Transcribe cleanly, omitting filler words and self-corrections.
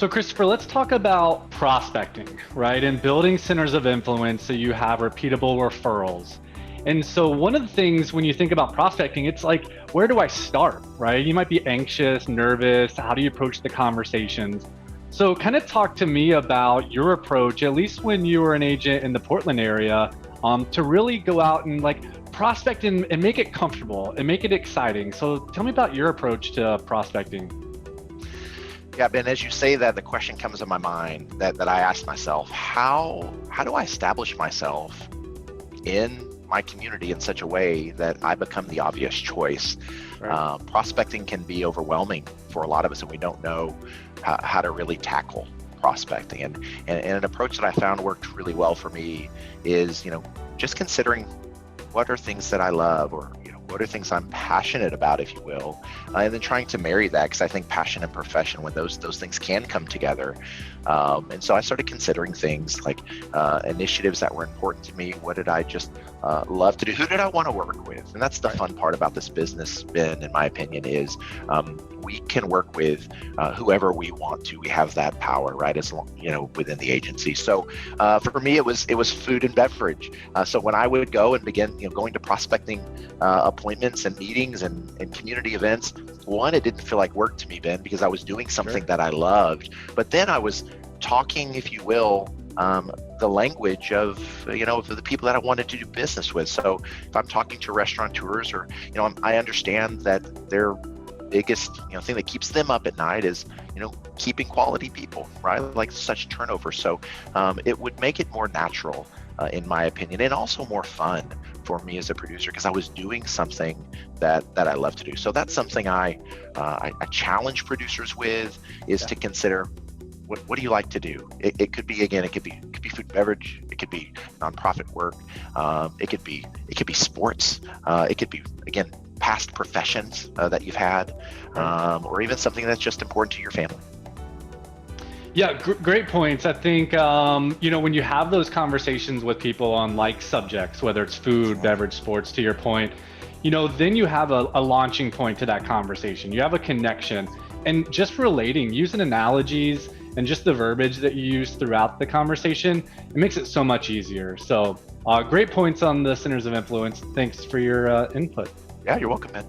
So Christopher, let's talk about prospecting, right? And building centers of influence so you have repeatable referrals. And so one of the things when you think about prospecting, it's like, where do I start, right? You might be anxious, nervous. How do you approach the conversations? So kind of talk to me about your approach, at least when you were an agent in the Portland area, to really go out and like prospect and make it comfortable and make it exciting. So tell me about your approach to prospecting. Yeah, Ben, as you say that, the question comes to my mind that I ask myself, how do I establish myself in my community in such a way that I become the obvious choice? Right. Prospecting can be overwhelming for a lot of us, and we don't know how to really tackle prospecting. And an approach that I found worked really well for me is, just considering what are things that I love, or what are things I'm passionate about, if you will, and then trying to marry that, because I think passion and profession, when those things can come together. And so I started considering things like initiatives that were important to me. What did I just love to do? Who did I want to work with? And that's the fun part about this business, Ben, in my opinion, is we can work with whoever we want to. We have that power, right? As long, within the agency. So for me, it was food and beverage. So when I would go and begin, going to prospecting appointments and meetings and community events, one, it didn't feel like work to me, Ben, because I was doing something that I loved. But then I was talking, if you will, the language of the people that I wanted to do business with. So if I'm talking to restaurateurs, or I understand that their biggest thing that keeps them up at night is keeping quality people, right? Like such turnover. So it would make it more natural, in my opinion, and also more fun for me as a producer, because I was doing something that I love to do. So that's something I challenge producers with, is to consider, what do you like to do? It could be, again, it could be food and beverage, it could be nonprofit work, it could be sports, it could be, again, past professions that you've had, or even something that's just important to your family. Yeah, great points. I think, when you have those conversations with people on like subjects, whether it's food, beverage, sports, to your point, then you have a launching point to that conversation. You have a connection, and just relating, using analogies and just the verbiage that you use throughout the conversation, it makes it so much easier. So great points on the centers of influence. Thanks for your input. Yeah, you're welcome, man.